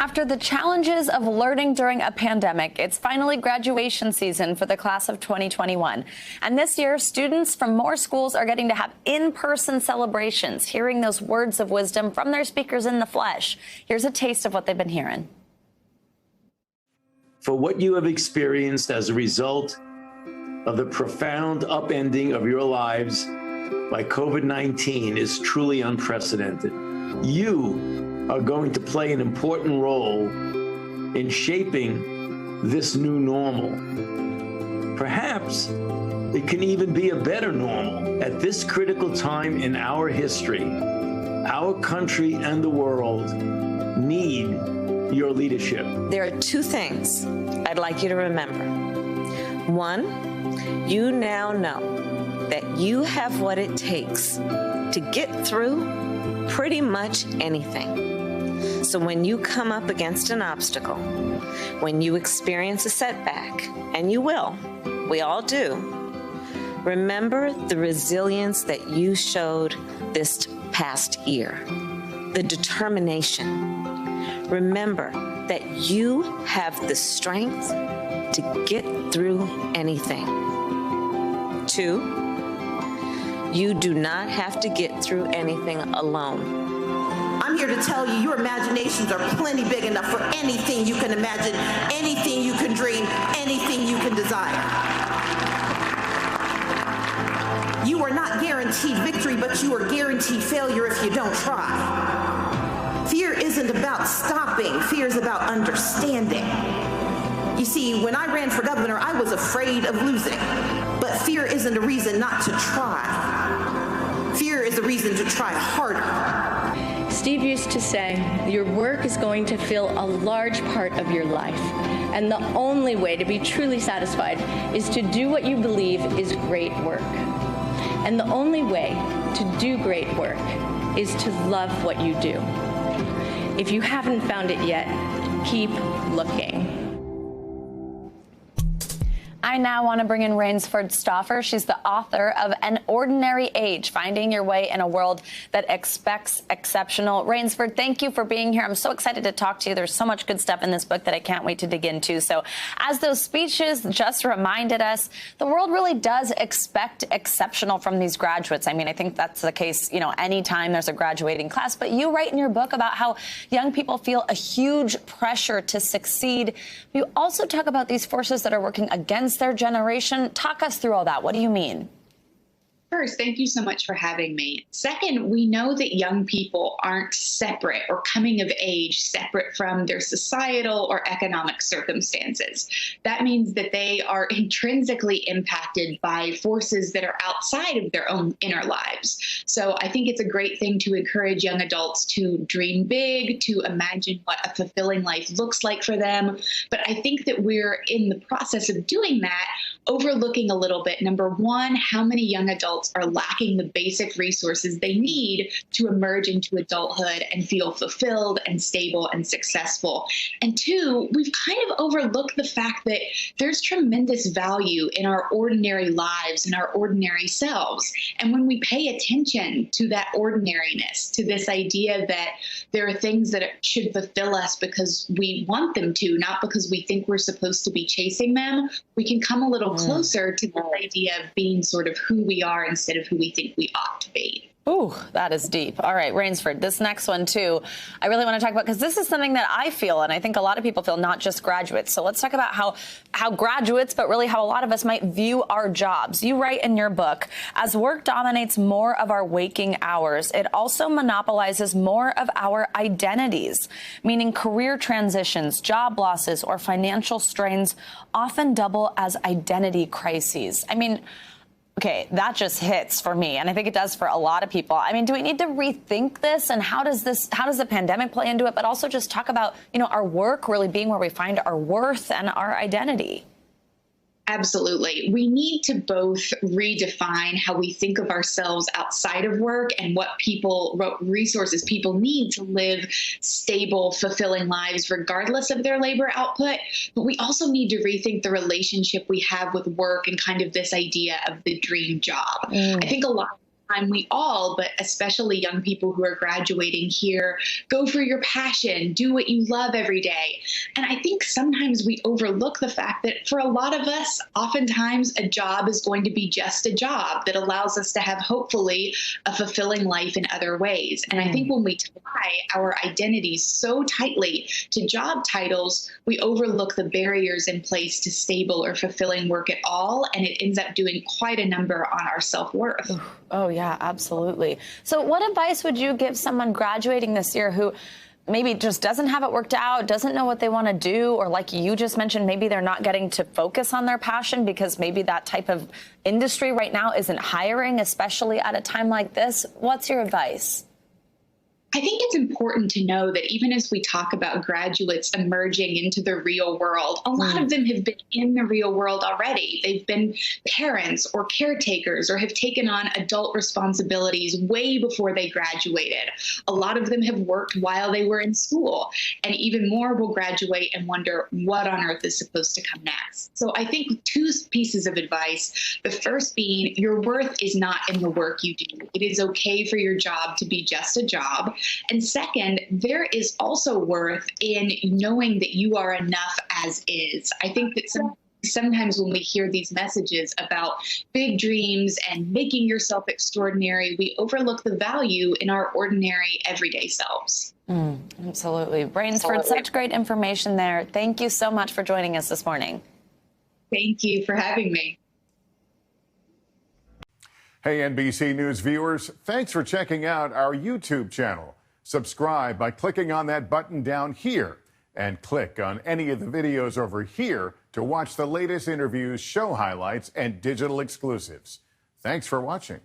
After the challenges of learning during a pandemic, it's finally graduation season for the class of 2021. And this year, students from more schools are getting to have in-person celebrations, hearing those words of wisdom from their speakers in the flesh. Here's a taste of what they've been hearing. For what you have experienced as a result of the profound upending of your lives by COVID-19 is truly unprecedented. You are going to play an important role in shaping this new normal. Perhaps it can even be a better normal. At this critical time in our history, our country and the world need your leadership. There are two things I'd like you to remember. One, you now know that you have what it takes to get through pretty much anything. So when you come up against an obstacle, when you experience a setback, and you will, we all do, remember the resilience that you showed this past year, the determination. Remember that you have the strength to get through anything. Two, you do not have to get through anything alone. I'm here to tell you, your imaginations are plenty big enough for anything you can imagine, anything you can dream, anything you can desire. You are not guaranteed victory, but you are guaranteed failure if you don't try. Fear isn't about stopping. Fear is about understanding. You see, when I ran for governor, I was afraid of losing, but fear isn't a reason not to try. Fear is a reason to try harder. Steve used to say, your work is going to fill a large part of your life. And the only way to be truly satisfied is to do what you believe is great work. And the only way to do great work is to love what you do. If you haven't found it yet, keep looking. I now want to bring in Rainsford Stauffer. She's the author of An Ordinary Age, Finding Your Way in a World That Expects Exceptional. Rainsford, thank you for being here. I'm so excited to talk to you. There's so much good stuff in this book that I can't wait to dig into. So as those speeches just reminded us, the world really does expect exceptional from these graduates. I mean, I think that's the case, anytime there's a graduating class. But you write in your book about how young people feel a huge pressure to succeed. You also talk about these forces that are working against their generation. Talk us through all that. What do you mean? First, thank you so much for having me. Second, we know that young people aren't separate or coming of age separate from their societal or economic circumstances. That means that they are intrinsically impacted by forces that are outside of their own inner lives. So I think it's a great thing to encourage young adults to dream big, to imagine what a fulfilling life looks like for them. But I think that we're in the process of doing that, overlooking a little bit, number one, how many young adults are lacking the basic resources they need to emerge into adulthood and feel fulfilled and stable and successful. And two, we've kind of overlooked the fact that there's tremendous value in our ordinary lives and our ordinary selves. And when we pay attention to that ordinariness, to this idea that there are things that should fulfill us because we want them to, not because we think we're supposed to be chasing them, we can come a little closer to the idea of being sort of who we are instead of who we think we ought to be. Ooh, that is deep. All right, Rainsford, this next one, too, I really want to talk about, because this is something that I feel, and I think a lot of people feel, not just graduates. So let's talk about how graduates, but really how a lot of us might view our jobs. You write in your book, as work dominates more of our waking hours, it also monopolizes more of our identities, meaning career transitions, job losses, or financial strains often double as identity crises. I mean, okay, that just hits for me, and I think it does for a lot of people. I mean, do we need to rethink this, and how does the pandemic play into it? But also just talk about, our work really being where we find our worth and our identity. Absolutely. We need to both redefine how we think of ourselves outside of work and what resources people need to live stable, fulfilling lives regardless of their labor output. But we also need to rethink the relationship we have with work and kind of this idea of the dream job. I think a lot of time we all, but especially young people who are graduating here, go for your passion, do what you love every day. And I think sometimes we overlook the fact that for a lot of us, oftentimes a job is going to be just a job that allows us to have hopefully a fulfilling life in other ways. And I think when we tie our identities so tightly to job titles, we overlook the barriers in place to stable or fulfilling work at all, and it ends up doing quite a number on our self-worth. Oh, yeah, absolutely. So what advice would you give someone graduating this year who maybe just doesn't have it worked out, doesn't know what they want to do, or like you just mentioned, maybe they're not getting to focus on their passion because maybe that type of industry right now isn't hiring, especially at a time like this? What's your advice? I think it's important to know that even as we talk about graduates emerging into the real world, a lot of them have been in the real world already. They've been parents or caretakers or have taken on adult responsibilities way before they graduated. A lot of them have worked while they were in school, and even more will graduate and wonder what on earth is supposed to come next. So I think two pieces of advice. The first being, your worth is not in the work you do. It is okay for your job to be just a job. And second, there is also worth in knowing that you are enough as is. I think that sometimes when we hear these messages about big dreams and making yourself extraordinary, we overlook the value in our ordinary, everyday selves. Absolutely. Brainsford, such great information there. Thank you so much for joining us this morning. Thank you for having me. Hey, NBC News viewers, thanks for checking out our YouTube channel. Subscribe by clicking on that button down here and click on any of the videos over here to watch the latest interviews, show highlights, and digital exclusives. Thanks for watching.